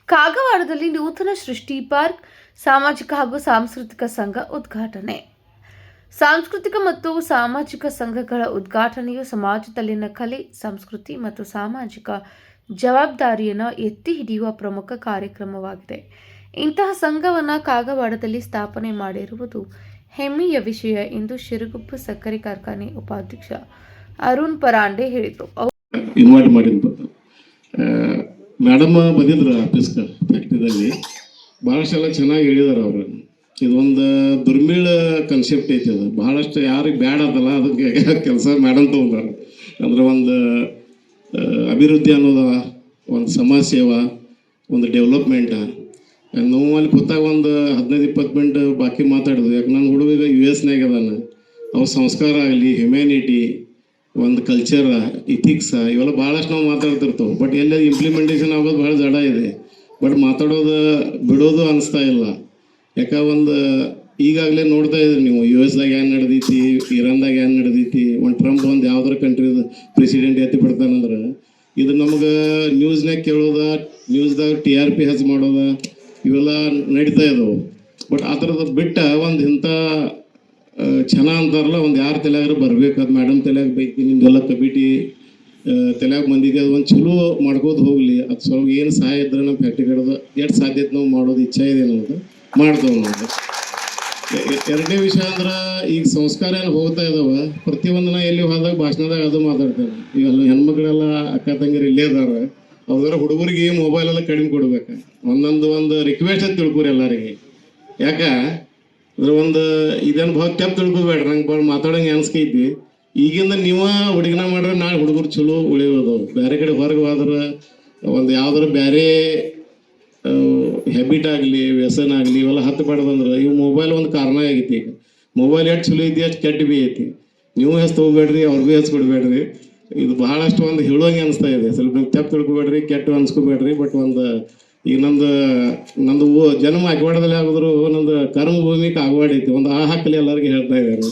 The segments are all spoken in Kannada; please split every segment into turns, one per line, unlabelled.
ಕಾಗವಾಡದಲ್ಲಿ ನೂತನ ಸೃಷ್ಟಿ ಪಾರ್ಕ್ ಸಾಮಾಜಿಕ ಹಾಗೂ ಸಾಂಸ್ಕೃತಿಕ ಸಂಘ ಉದ್ಘಾಟನೆ. ಸಾಂಸ್ಕೃತಿಕ ಮತ್ತು ಸಾಮಾಜಿಕ ಸಂಘಗಳ ಉದ್ಘಾಟನೆಯು ಸಮಾಜದಲ್ಲಿನ ಕಲೆ, ಸಂಸ್ಕೃತಿ ಮತ್ತು ಸಾಮಾಜಿಕ ಜವಾಬ್ದಾರಿಯನ್ನು ಎತ್ತಿ ಹಿಡಿಯುವ ಪ್ರಮುಖ ಕಾರ್ಯಕ್ರಮವಾಗಿದೆ. ಇಂತಹ ಸಂಘವನ್ನು ಕಾಗವಾಡದಲ್ಲಿ ಸ್ಥಾಪನೆ ಮಾಡಿರುವುದು ಹೆಮ್ಮೆಯ ವಿಷಯ ಎಂದು ಶಿರಗುಪ್ಪು ಸಕ್ಕರೆ ಕಾರ್ಖಾನೆ ಉಪಾಧ್ಯಕ್ಷ ಅರುಣ್ ಪರಾಂಡೆ ಹೇಳಿದರು.
ಇನ್ವೈಟ್ ಮಾಡಿದ್ದು ಮೇಡಮ್ ಬಂದಿದ್ರು ಆಫೀಸ್ಗೆ ಫ್ಯಾಕ್ಟ್ರಿದಲ್ಲಿ. ಭಾಳಷ್ಟೆಲ್ಲ ಚೆನ್ನಾಗಿ ಹೇಳಿದಾರೆ ಅವರು. ಇದೊಂದು ದುರ್ಮಿಳ ಕನ್ಸೆಪ್ಟ್ ಐತಿ. ಅದು ಭಾಳಷ್ಟು ಯಾರಿಗೆ ಬ್ಯಾಡ ಅದಲ್ಲ ಅದಕ್ಕೆ ಕೆಲಸ ಮೇಡಮ್ ತೊಗೊಂಡಾರ. ಅಂದ್ರೆ ಒಂದು ಅಭಿವೃದ್ಧಿ ಅನ್ನೋದ, ಒಂದು ಸಮಾಜ ಸೇವಾ, ಒಂದು ಡೆವಲಪ್ಮೆಂಟ. ನಾವು ಅಲ್ಲಿ ಕೂತಾಗ ಒಂದು 15-20 ಮಿನಿಟ್ ಬಾಕಿ ಮಾತಾಡಿದ್ವಿ. ಯಾಕೆ ನನ್ನ ಹುಡುಗ US ಅದಾನ. ಅವ್ರ ಸಂಸ್ಕಾರ ಆಗಲಿ, ಹ್ಯುಮ್ಯಾನಿಟಿ, ಒಂದು ಕಲ್ಚರ್, ಇಥಿಕ್ಸ್ ಇವೆಲ್ಲ ಭಾಳಷ್ಟು ನಾವು ಮಾತಾಡ್ತಿರ್ತೇವೆ. ಬಟ್ ಎಲ್ಲ ಇಂಪ್ಲಿಮೆಂಟೇಷನ್ ಆಗೋದು ಭಾಳ ಜಡ ಇದೆ. ಬಟ್ ಮಾತಾಡೋದು ಬಿಡೋದು ಅನಿಸ್ತಾ ಇಲ್ಲ. ಯಾಕೆ ಒಂದು ಈಗಾಗಲೇ ನೋಡ್ತಾ ಇದ್ರಿ ನೀವು, US ಏನು ನಡೆದೈತಿ, ಇರಾನ್ದಾಗ ಏನು ನಡೆದೈತಿ. ಒಂದು ಟ್ರಂಪ್ ಒಂದು ಯಾವ್ದಾರ ಕಂಟ್ರಿದ ಪ್ರೆಸಿಡೆಂಟ್ ಎತ್ತಿ ಬಿಡ್ತಾನಂದ್ರೆ ಇದು ನಮಗೆ ನ್ಯೂಸ್ನಾಗ ಕೇಳೋದ, ನ್ಯೂಸ್ದಾಗ TRP ಹೆಚ್ಚು ಮಾಡೋದ, ಇವೆಲ್ಲ ನಡೀತಾ ಇದಾವೆ. ಬಟ್ ಆ ಥರದ ಬಿಟ್ಟ ಒಂದು ಇಂಥ ಚೆನ್ನ ಅಂತಾರಲ್ಲ, ಒಂದು ಯಾರು ತಲೆಯಾಗ್ರೆ ಬರ್ಬೇಕು. ಅದು ಮೇಡಮ್ ತಲೆಯಾಗ ಬೇಕು, ನಿಮ್ದೆಲ್ಲ ಕಮಿಟಿ ತಲೆಯಾಗ ಮಂದಿಗೆ ಅದು ಒಂದು ಚಲೋ ಮಾಡ್ಕೋದು ಹೋಗಲಿ. ಅದು ಸ್ವಲ್ಪ ಏನು ಸಹಾಯ ಇದ್ರೆ ನಮ್ಮ ಫ್ಯಾಕ್ಟ್ರಿ ಕಡೆದು ಎಷ್ಟು ಸಾಧ್ಯತೆ ನಾವು ಮಾಡೋದು ಇಚ್ಛೆ ಇದೆ ಅನ್ನೋದು ಮಾಡ್ತೇವೆ ನಾವು. ಎರಡನೇ ವಿಷಯ ಅಂದ್ರೆ ಈಗ ಸಂಸ್ಕಾರ ಏನು ಹೋಗ್ತಾ ಇದಾವೆ. ಪ್ರತಿಯೊಂದನ್ನ ಎಲ್ಲಿ ಹೋದಾಗ ಭಾಷಣದಾಗ ಅದು ಮಾತಾಡ್ತೇವೆ. ಈಗ ಹೆಣ್ಮಕ್ಳೆಲ್ಲ ಅಕ್ಕ ತಂಗಿರು ಇಲ್ಲೇ ಇದಾರೆ. ಅವ್ರ ಹುಡುಗರಿಗೆ ಮೊಬೈಲೆಲ್ಲ ಕಡಿಮೆ ಕೊಡ್ಬೇಕು. ಒಂದು ರಿಕ್ವೆಸ್ಟ್ ಅಂತ ತಿಳ್ಕೊರಿ ಎಲ್ಲರಿಗೆ. ಯಾಕೆ ಅಂದ್ರೆ ಒಂದು ಇದೇನು ಭಾಳ ಕೆಪ್ ತಿಳ್ಕೊಬೇಡ್ರಿ. ನಂಗೆ ಭಾಳ ಮಾತಾಡೋಂಗೆ ಅನ್ಸ್ಕೈತಿ. ಈಗಿಂದ ನೀವು ಹುಡುಗಿನ ಮಾಡ್ರೆ ನಾಳೆ ಹುಡುಗರು ಚಲೋ ಉಳಿಯೋದು. ಬೇರೆ ಕಡೆ ಹೊರಗೆ ಹೋದ್ರೆ ಒಂದು ಯಾವ್ದಾರು ಬೇರೆ ಹ್ಯಾಬಿಟ್ ಆಗಲಿ, ವ್ಯಸನ ಆಗಲಿ ಇವೆಲ್ಲ ಹತ್ತಬಾರ್ದಂದ್ರೆ ಇವು ಮೊಬೈಲ್ ಒಂದು ಕಾರಣ ಆಗೈತಿ. ಈಗ ಮೊಬೈಲ್ ಎಷ್ಟು ಚಲೋ ಐತಿ ಅಷ್ಟು ಕೆಟ್ಟ ಬಿ ಐತಿ. ನೀವು ಹೆಚ್ಚು ತೊಗೋಬೇಡ್ರಿ, ಅವ್ರಿಗೂ ಹೆಚ್ಚು ಕೊಡಬೇಡ್ರಿ. ಇದು ಬಹಳಷ್ಟು ಒಂದು ಹೇಳುವಂಗೆ ಅನಿಸ್ತಾ ಇದೆ. ಸ್ವಲ್ಪ ನೀವು ಕೆಪ್ ತಿಳ್ಕೊಬೇಡ್ರಿ, ಕೆಟ್ಟು ಅನ್ಸ್ಕೋಬೇಡ್ರಿ. ಬಟ್ ಈಗ ನಂದು ಜನ್ಮ ಕಾಗವಾಡದಲ್ಲಿ ಆಗಿದ್ರು ನಂದು ಕರ್ಮಭೂಮಿ ಕಾಗವಾಡ ಐತಿ. ಒಂದು ಹಾಕಲಿ ಎಲ್ಲರಿಗೂ ಹೇಳ್ತಾ ಇದ್ದಾರೆ.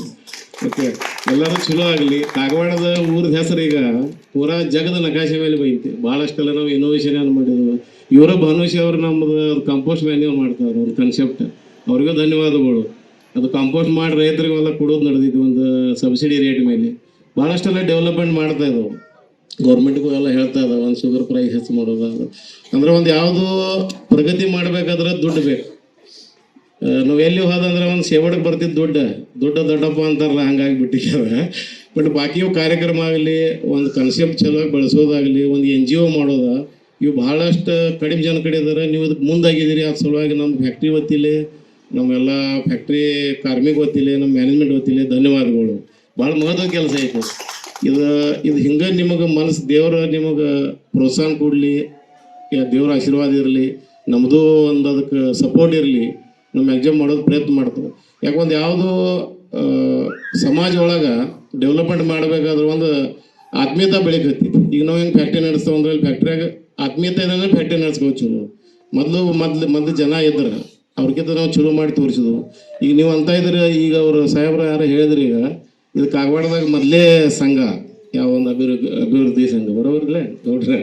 ಓಕೆ, ಎಲ್ಲರೂ ಚಲೋ ಆಗಲಿ. ಕಾಗವಾಡದ ಊರದ ಹೆಸರು ಈಗ ಪೂರಾ ಜಗದ ನಕಾಶೆ ಮೇಲೆ ಬೈತಿ. ಭಾಳಷ್ಟೆಲ್ಲ ನಾವು ಇನೋವೇಷನ್ ಏನು ಮಾಡಿದ್ವು. ಇವರ ಭಾನುಷಿ ಅವರು ನಮ್ಮದು ಕಂಪೋಸ್ಟ್ ಮ್ಯಾನ್ಯೂರ್ ಮಾಡ್ತಾರೆ. ಒಂದು ಕನ್ಸೆಪ್ಟ್, ಅವ್ರಿಗೂ ಧನ್ಯವಾದಗಳು. ಅದು ಕಂಪೋಸ್ಟ್ ಮಾಡಿ ರೈತರಿಗೆಲ್ಲ ಕೊಡೋದು ನಡೆದಿದ್ದು ಒಂದು ಸಬ್ಸಿಡಿ ರೇಟ್ ಮೇಲೆ. ಭಾಳಷ್ಟೆಲ್ಲ ಡೆವಲಪ್ಮೆಂಟ್ ಮಾಡ್ತಾ ಇದ್ದಾವೆ. ಗೌರ್ಮೆಂಟ್ಗೂ ಎಲ್ಲ ಹೇಳ್ತಾ ಇದ್ದಾವೆ ಒಂದು ಶುಗರ್ ಪ್ರೈಸ್ ಹೆಚ್ಚು ಮಾಡೋದು. ಅಂದ್ರೆ ಒಂದು ಯಾವುದು ಪ್ರಗತಿ ಮಾಡಬೇಕಾದ್ರೆ ದುಡ್ಡು ಬೇಕು. ನಾವು ಎಲ್ಲಿ ಹೋದಂದ್ರೆ ಒಂದು ಸೇವಡಕ್ಕೆ ಬರ್ತಿದ್ದು ದುಡ್ಡು ದೊಡ್ಡಪ್ಪ ಅಂತಾರಲ್ಲ, ಹಂಗಾಗಿ ಬಿಟ್ಟಿದ್ದಾರೆ. ಬಟ್ ಬಾಕಿ ಕಾರ್ಯಕ್ರಮ ಆಗಲಿ, ಒಂದು ಕನ್ಸೆಪ್ಟ್ ಚಲೋ ಬೆಳೆಸೋದಾಗಲಿ, ಒಂದು NGO ಮಾಡೋದ, ಇವು ಭಾಳಷ್ಟು ಕಡಿಮೆ ಜನ ಕಡೆ ಇದ್ದಾರೆ. ನೀವು ಇದಕ್ಕೆ ಮುಂದಾಗಿದ್ದೀರಿ. ಅದ್ರ ಸಲುವಾಗಿ ನಮ್ಮ ಫ್ಯಾಕ್ಟ್ರಿ ವತಿಲಿ, ನಮ್ಮೆಲ್ಲ ಫ್ಯಾಕ್ಟ್ರಿ ಕಾರ್ಮಿಕ ವತಿಲಿ, ನಮ್ಮ ಮ್ಯಾನೇಜ್ಮೆಂಟ್ ವತಿಲಿ ಧನ್ಯವಾದಗಳು. ಭಾಳ ಮಹತ್ವದ ಕೆಲಸ ಐತೆ ಇದು. ಹಿಂಗೆ ನಿಮಗೆ ಮನಸ್ಸು ದೇವರ ನಿಮಗೆ ಪ್ರೋತ್ಸಾಹ ಕೊಡಲಿ, ದೇವರ ಆಶೀರ್ವಾದ ಇರಲಿ, ನಮ್ಮದು ಒಂದು ಅದಕ್ಕೆ ಸಪೋರ್ಟ್ ಇರಲಿ. ನಮ್ಮ ಎಕ್ಸಾಮ್ ಮಾಡೋದು ಪ್ರಯತ್ನ ಮಾಡ್ತೇವೆ. ಯಾಕೊಂದು ಯಾವುದು ಸಮಾಜ ಒಳಗೆ ಡೆವಲಪ್ಮೆಂಟ್ ಮಾಡಬೇಕಾದ್ರೆ ಒಂದು ಆತ್ಮೀಯತೆ ಬೆಳಿಕತ್ತಿ. ಈಗ ನಾವು ಹೆಂಗೆ ಫ್ಯಾಕ್ಟ್ರಿ ನಡೆಸ್ತೇವೆ ಅಂದ್ರೆ ಅಲ್ಲಿ ಫ್ಯಾಕ್ಟ್ರಿಯಾಗ ಆತ್ಮೀಯತೆ ಇದ್ರೆ ಫ್ಯಾಕ್ಟ್ರಿ ನಡೆಸ್ಬೋದು ಚಲೋ. ಮೊದಲು ಜನ ಇದ್ರೆ ಅವ್ರಿಗಿಂತ ನಾವು ಚಲೋ ಮಾಡಿ ತೋರಿಸಿದ್ವು. ಈಗ ನೀವು ಅಂತ ಇದ್ರೆ, ಈಗ ಅವರು ಸಾಹೇಬ್ರು ಯಾರು ಹೇಳಿದ್ರಿ, ಈಗ ಇದು ಕಾಗವಾಡದಾಗ ಮೊದಲೇ ಸಂಘ, ಯಾವ ಒಂದು ಅಭಿವೃದ್ಧಿ ಸಂಘ ಬರೋವ್ರಲ್ಲೇ ನೋಡ್ರೆ.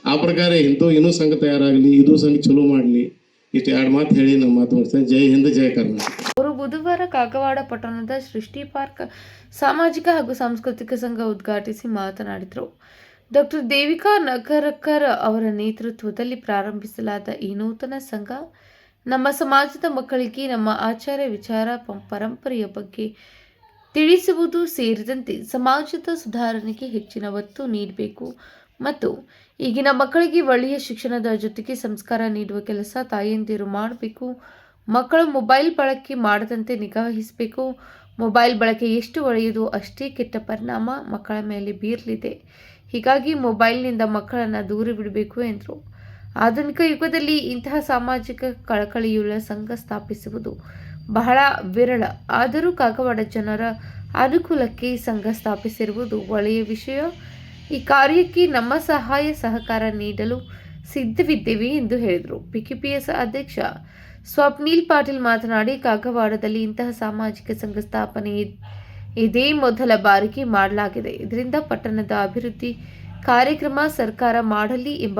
ಆ ಪ್ರಕಾರ ಇನ್ನೂ ಸಂಘ ತಯಾರಾಗಲಿ, ಇದು ಸಂಘ ಚಲೋ ಮಾಡಲಿ. ಇಷ್ಟು ಎರಡು ಮಾತು ಹೇಳಿ ನಮ್ಮ ಮಾತು ಮುಗಿಸ್ತೇನೆ. ಜೈ ಹಿಂದ್, ಜೈ ಕರ್ನಾಟಕ.
ಅವರು ಬುಧವಾರ ಕಾಗವಾಡ ಪಟ್ಟಣದ ಸೃಷ್ಟಿ ಪಾರ್ಕ್ ಸಾಮಾಜಿಕ ಹಾಗೂ ಸಾಂಸ್ಕೃತಿಕ ಸಂಘ ಉದ್ಘಾಟಿಸಿ ಮಾತನಾಡಿದರು. ಡಾಕ್ಟರ್ ದೇವಿಕಾ ನಗರಕರ್ ಅವರ ನೇತೃತ್ವದಲ್ಲಿ ಪ್ರಾರಂಭಿಸಲಾದ ಈ ನೂತನ ಸಂಘ ನಮ್ಮ ಸಮಾಜದ ಮಕ್ಕಳಿಗೆ ನಮ್ಮ ಆಚಾರ ವಿಚಾರ ಪರಂಪರೆಯ ಬಗ್ಗೆ ತಿಳಿಸುವುದು ಸೇರಿದಂತೆ ಸಮಾಜದ ಸುಧಾರಣೆಗೆ ಹೆಚ್ಚಿನ ಒತ್ತು ನೀಡಬೇಕು ಮತ್ತು ಈಗಿನ ಮಕ್ಕಳಿಗೆ ಒಳ್ಳೆಯ ಶಿಕ್ಷಣದ ಜೊತೆಗೆ ಸಂಸ್ಕಾರ ನೀಡುವ ಕೆಲಸ ತಾಯಂದಿರು ಮಾಡಬೇಕು. ಮಕ್ಕಳು ಮೊಬೈಲ್ ಬಳಕೆ ಮಾಡದಂತೆ ನಿಗಾ ವಹಿಸಬೇಕು. ಮೊಬೈಲ್ ಬಳಕೆ ಎಷ್ಟು ಒಳ್ಳೆಯದು ಅಷ್ಟೇ ಕೆಟ್ಟ ಪರಿಣಾಮ ಮಕ್ಕಳ ಮೇಲೆ ಬೀರಲಿದೆ. ಹೀಗಾಗಿ ಮೊಬೈಲ್ನಿಂದ ಮಕ್ಕಳನ್ನು ದೂರ ಬಿಡಬೇಕು ಎಂದರು. ಆಧುನಿಕ ಯುಗದಲ್ಲಿ ಇಂತಹ ಸಾಮಾಜಿಕ ಕಳಕಳಿಯುಳ್ಳ ಸಂಘ ಸ್ಥಾಪಿಸುವುದು ಬಹಳ ವಿರಳ. ಆದರೂ ಕಾಗವಾಡ ಜನರ ಅನುಕೂಲಕ್ಕೆ ಸಂಘ ಸ್ಥಾಪಿಸಿರುವುದು ಒಳ್ಳೆಯ ವಿಷಯ. ಈ ಕಾರ್ಯಕ್ಕೆ ನಮ್ಮ ಸಹಾಯ ಸಹಕಾರ ನೀಡಲು ಸಿದ್ಧವಿದ್ದೇವೆ ಎಂದು ಹೇಳಿದರು. PKPS ಅಧ್ಯಕ್ಷ ಸ್ವಪ್ನಿಲ್ ಪಾಟೀಲ್ ಮಾತನಾಡಿ, ಕಾಗವಾಡದಲ್ಲಿ ಇಂತಹ ಸಾಮಾಜಿಕ ಸಂಘ ಸ್ಥಾಪನೆ ಇದೇ ಮೊದಲ ಬಾರಿಗೆ ಮಾಡಲಾಗಿದೆ. ಇದರಿಂದ ಪಟ್ಟಣದ ಅಭಿವೃದ್ಧಿ ಕಾರ್ಯಕ್ರಮ ಸರ್ಕಾರ ಮಾಡಲಿ ಎಂಬ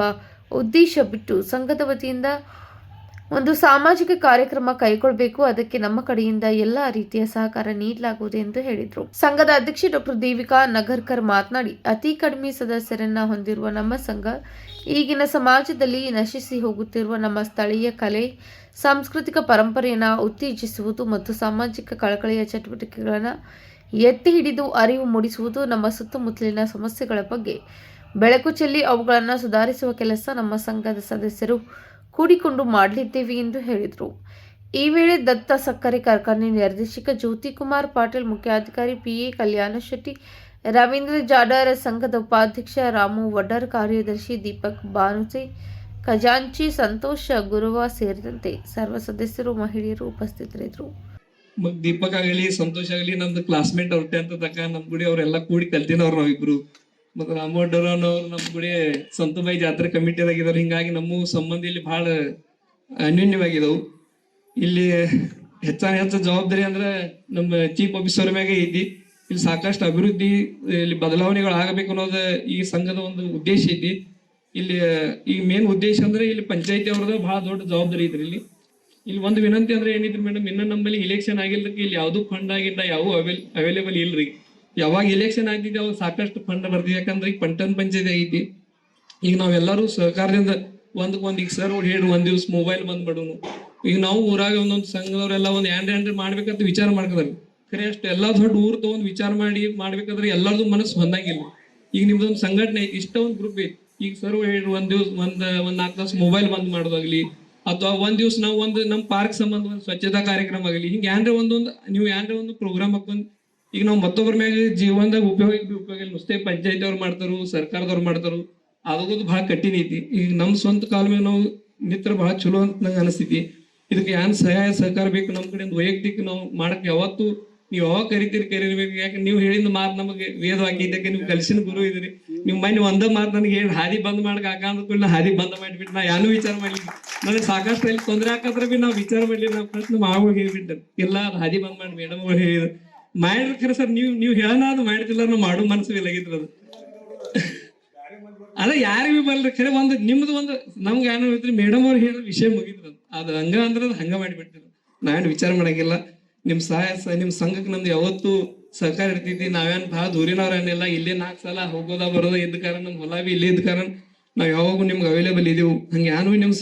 ಉದ್ದೇಶ ಬಿಟ್ಟು ಸಂಘದ ವತಿಯಿಂದ ಒಂದು ಸಾಮಾಜಿಕ ಕಾರ್ಯಕ್ರಮ ಕೈಗೊಳ್ಳಬೇಕು. ಅದಕ್ಕೆ ನಮ್ಮ ಕಡೆಯಿಂದ ಎಲ್ಲ ರೀತಿಯ ಸಹಕಾರ ನೀಡಲಾಗುವುದು ಎಂದು ಹೇಳಿದರು. ಸಂಘದ ಅಧ್ಯಕ್ಷೆ ಡಾಕ್ಟರ್ ದೇವಿಕಾ ನಗರ್ಕರ್ ಮಾತನಾಡಿ, ಅತಿ ಕಡಿಮೆ ಸದಸ್ಯರನ್ನ ಹೊಂದಿರುವ ನಮ್ಮ ಸಂಘ ಈಗಿನ ಸಮಾಜದಲ್ಲಿ ನಶಿಸಿ ಹೋಗುತ್ತಿರುವ ನಮ್ಮ ಸ್ಥಳೀಯ ಕಲೆ, ಸಾಂಸ್ಕೃತಿಕ ಪರಂಪರೆಯನ್ನು ಉತ್ತೇಜಿಸುವುದು ಮತ್ತು ಸಾಮಾಜಿಕ ಕಳಕಳಿಯ ಚಟುವಟಿಕೆಗಳನ್ನು ಎತ್ತಿ ಹಿಡಿದು ಅರಿವು ಮೂಡಿಸುವುದು, ನಮ್ಮ ಸುತ್ತಮುತ್ತಲಿನ ಸಮಸ್ಯೆಗಳ ಬಗ್ಗೆ ಬೆಳಕು ಚೆಲ್ಲಿ ಅವುಗಳನ್ನು ಸುಧಾರಿಸುವ ಕೆಲಸ ನಮ್ಮ ಸಂಘದ ಸದಸ್ಯರು ಕೂಡಿಕೊಂಡು ಮಾಡಲಿದ್ದೇವೆ ಎಂದು ಹೇಳಿದರು. ಈ ವೇಳೆ ದತ್ತ ಸಕ್ಕರೆ ಕಾರ್ಖಾನೆ ನಿರ್ದೇಶಕ ಜ್ಯೋತಿ ಕುಮಾರ್ ಪಾಟೀಲ್, ಮುಖ್ಯಾಧಿಕಾರಿ PA ಕಲ್ಯಾಣ ಶೆಟ್ಟಿ, ರವೀಂದ್ರ ಜಾಡರ್, ಸಂಘದ ಉಪಾಧ್ಯಕ್ಷ ರಾಮು ವಡ್ಡರ್, ಕಾರ್ಯದರ್ಶಿ ದೀಪಕ್ ಬಾನುಸೆ, ಖಜಾಂಚಿ ಸಂತೋಷ ಗುರುವ ಸೇರಿದಂತೆ ಸರ್ವ ಸದಸ್ಯರು, ಮಹಿಳೆಯರು ಉಪಸ್ಥಿತರಿದ್ದರು.
ದೀಪಕ್ ಆಗಲಿ, ಸಂತೋಷ್ ಆಗಲಿ, ನಮ್ದು ಕ್ಲಾಸ್ಮೇಟ್ ಅವ್ರ ಟೆಂತ್ ತಕ್ಕ ನಮ್ ಗುಡಿ ಅವ್ರೆಲ್ಲ ಕೂಡಿ ಕಲ್ತಿನವ್ರು ನಾವಿಬ್ರು. ಮತ್ತು ರಾಮೋಡ್ಡವ್ರು ನಮ್ ಗುಡಿ ಸಂತುಬಾಯಿ ಜಾತ್ರೆ ಕಮಿಟಿದಾಗಿದ್ದಾರೆ. ಹಿಂಗಾಗಿ ನಮ್ಮ ಸಂಬಂಧ ಇಲ್ಲಿ ಬಹಳ ಅನ್ಯೋನ್ಯವಾಗಿದ್ದವು. ಇಲ್ಲಿ ಹೆಚ್ಚು ಜವಾಬ್ದಾರಿ ಅಂದ್ರೆ ನಮ್ಮ ಚೀಫ್ ಆಫೀಸರ್ ಮ್ಯಾಗೆ ಐತಿ. ಇಲ್ಲಿ ಸಾಕಷ್ಟು ಅಭಿವೃದ್ಧಿ, ಇಲ್ಲಿ ಬದಲಾವಣೆಗಳು ಆಗಬೇಕು ಅನ್ನೋದು ಈ ಸಂಘದ ಒಂದು ಉದ್ದೇಶ ಐತಿ. ಇಲ್ಲಿ ಈ ಮೇನ್ ಉದ್ದೇಶ ಅಂದ್ರೆ ಇಲ್ಲಿ ಪಂಚಾಯತಿ ಅವ್ರದ್ದು ಬಹಳ ದೊಡ್ಡ ಜವಾಬ್ದಾರಿ ಐತ್ರಿ. ಇಲ್ಲಿ ಒಂದು ವಿನಂತಿ ಅಂದ್ರೆ ಏನಿದ್ರಿ ಮೇಡಮ್, ಇನ್ನ ನಮ್ಮಲ್ಲಿ ಇಲೆಕ್ಷನ್ ಆಗಿಲ್ಲದಕ್ಕೆ ಇಲ್ಲಿ ಯಾವ್ದು ಫಂಡ್ ಆಗಿಲ್ಲ, ಯಾವ ಅವೈಲೇಬಲ್ ಇಲ್ರಿ. ಯಾವಾಗ ಇಲೆಕ್ಷನ್ ಆಗ್ತಿದೆ ಅವಾಗ ಸಾಕಷ್ಟು ಫಂಡ್ ಬರ್ತಿದೆ. ಯಾಕಂದ್ರೆ ಈಗ ಪಟ್ಟಣ ಪಂಚಾಯತಿ ಐತಿ. ಈಗ ನಾವೆಲ್ಲರೂ ಸಹಕಾರದಿಂದ ಒಂದಕ್ಕೊಂದು ಈಗ ಸರ್ ಹೇಳಿ ಒಂದ್ ದಿವ್ಸ ಮೊಬೈಲ್ ಬಂದ್ಬಿಡೋನು. ಈಗ ನಾವು ಊರಾಗ ಒಂದೊಂದು ಸಂಘದವ್ರೆಲ್ಲ ಒಂದು ಹ್ಯಾಂಡ್ ಮಾಡ್ಬೇಕಂತ ವಿಚಾರ ಮಾಡ್ಕೋದ್ರಿ. ಖರೆ ಅಷ್ಟು ಎಲ್ಲಾ ದೊಡ್ಡ ಊರ್ ತಗೊಂಡ್ ವಿಚಾರ ಮಾಡ್ಬೇಕಾದ್ರೆ ಎಲ್ಲರದು ಮನಸ್ಸು ಹೊಂದಂಗಿಲ್ಲ. ಈಗ ನಿಮ್ದೊಂದು ಸಂಘಟನೆ ಐತಿ, ಇಷ್ಟ ಒಂದ್ ಗ್ರೂಪ್ ಐತಿ. ಈಗ ಸರ್ ಹೇಳಿ ಒಂದ್ ದಿವ್ಸ ಒಂದ್ 4 ತಾಸು ಮೊಬೈಲ್ ಬಂದ್ ಮಾಡೋದಾಗ್ಲಿ, ಅಥವಾ ಒಂದ್ ದಿವ್ಸ ನಾವು ಒಂದು ನಮ್ಮ ಪಾರ್ಕ್ ಸಂಬಂಧ ಒಂದು ಸ್ವಚ್ಛತಾ ಕಾರ್ಯಕ್ರಮ ಆಗಲಿ, ಹಿಂಗೆ ನೀವು ಒಂದು ಪ್ರೋಗ್ರಾಮ್ ಹಾಕೊಂಡ್ ಈಗ ನಾವು ಮತ್ತೊಬ್ಬರ ಮ್ಯಾಗ ಜೀವನದಾಗ ಉಪಯೋಗ ನುಸ್ತೇ ಪಂಚಾಯತಿ ಅವ್ರು ಮಾಡ್ತಾರು, ಸರ್ಕಾರದವ್ರು ಮಾಡ್ತಾರು, ಆಗೋದು ಬಹಳ ಕಠಿಣ ಐತಿ. ಈಗ ನಮ್ ಸ್ವಂತ ಕಾಲ ಮೇಲೆ ನಾವು ನಿತ್ರ ಬಹಳ ಚಲೋ ಅಂತ ನಂಗೆ ಅನಿಸ್ತೈತಿ. ಇದಕ್ಕೆ ಏನ್ ಸಹಾಯ ಸಹಕಾರ ಬೇಕು ನಮ್ಮ ಕಡೆಯಿಂದ ವೈಯಕ್ತಿಕ ನಾವು ಮಾಡಕ್ ಯಾವತ್ತು ನೀವು ಯಾವಾಗ ಕರಿಬೇಕು. ಯಾಕೆ ನೀವು ಹೇಳಿದ ಮಾತು ನಮಗೆ ವೇದವಾಕ್ಯ ಇದಕ್ಕೆ ನೀವು ಕಲಿಸಿನ ಗುರು ಇದ್ರಿ. ನೀವು ಮನೆ ಒಂದ ಮಾತು ನನಗೆ ಹೇಳಿ ಹಾದಿ ಬಂದ್ ಮಾಡಕ್ ಅಂದ್ಕೊಳ್ಳಿ, ಹಾದಿ ಬಂದ್ ಮಾಡಿಬಿಟ್ಟು ನಾ ಯಾನು ವಿಚಾರ ಮಾಡ್ಲಿ. ನನಗೆ ಸಾಕಷ್ಟು ಅಲ್ಲಿ ತೊಂದರೆ ಹಾಕತ್ರ ಬಿ ನಾವು ವಿಚಾರ ಮಾಡ್ಲಿ. ನಾವು ಪ್ರಶ್ನೆ ಮಾವು ಹೇಳ್ಬಿಟ್ಟಾರೆ ಎಲ್ಲ ಹಾದಿ ಬಂದ್ ಮಾಡಿ ಮೇಡಮ್ ಅವ್ರು ಹೇಳಿದ್ರು ಮಾಡಿರ್ತೀರ ಸರ್. ನೀವು ಹೇಳೋಣ ಅದು ಮಾಡ್ತಿಲ್ಲ, ನಾವು ಮಾಡೋ ಮನಸ್ಸು ಇಲ್ಲಾಗಿದ್ರು. ಅದು ಅದ ಯಾರಿಗೂ ಬಲ್ರಿ. ಖರೆ ಒಂದು ನಿಮ್ದು ಒಂದು ನಮ್ಗೆ ಏನೋ ಹೇಳ್ತೀರಿ ಮೇಡಮ್ ಅವ್ರು ಹೇಳಿದ ವಿಷಯ ಮುಗಿದ್ರು. ಅದು ಹಂಗ ಅಂದ್ರೆ ಅದು ಹಂಗ ಮಾಡಿಬಿಡ್ತೀವಿ. ನಾವೇನು ವಿಚಾರ ಮಾಡಂಗಿಲ್ಲ. ನಿಮ್ ಸಹಾಯ ನಿಮ್ ಸಂಘಕ್ಕೆ ನಮ್ದು ಯಾವತ್ತು ಸಹಕಾರ ಇರ್ತೈತಿ. ನಾವೇನ್ ಬಹಳ ದೂರಿನವ್ರೇನಿಲ್ಲ. ಇಲ್ಲೇ 4 ಸಲ ಹೋಗೋದ ಬರೋದ ಇದ್ದ ಕಾರಣ ನಮ್ ಹೊಲ ಬಿ ಇಲ್ಲೇ ಇದ್ದ ಕಾರಣ ನಾವ್ ಯಾವಾಗೂ ನಿಮ್ಗೆ ಅವೈಲೇಬಲ್ ಇದೀವು. ಹಂಗೆ ಏನು ನಿಮ್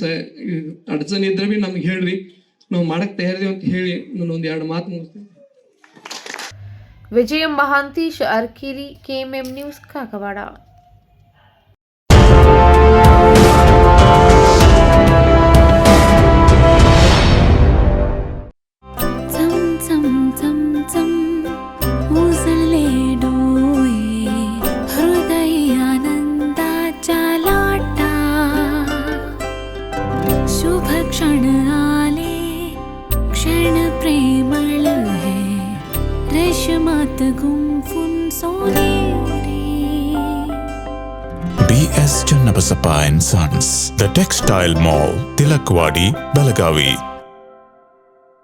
ಅಡಚಣೆ ಇದ್ರೆ ಬಿ ನಮ್ಗೆ ಹೇಳ್ರಿ, ನಾವು ಮಾಡಕ್ ತಯಾರಿದೀವಿ ಅಂತ ಹೇಳಿ ನಾನು ಒಂದ್ 2 ಮಾತು ಮುಗಿಸ್ತೀನಿ.
ವಿಜಯ ಮಹಾಂತೀಶ್, ಅರ್ಕಿರಿ, KMM ನ್ಯೂಸ್, ಕಾಗವಾಡ.
क्षण आले क्षण प्रेमळ है रेशमात गुंफून सोनेरी.
BS Channabasappa and Sons, The Textile Mall, Tilakwadi, Belagavi.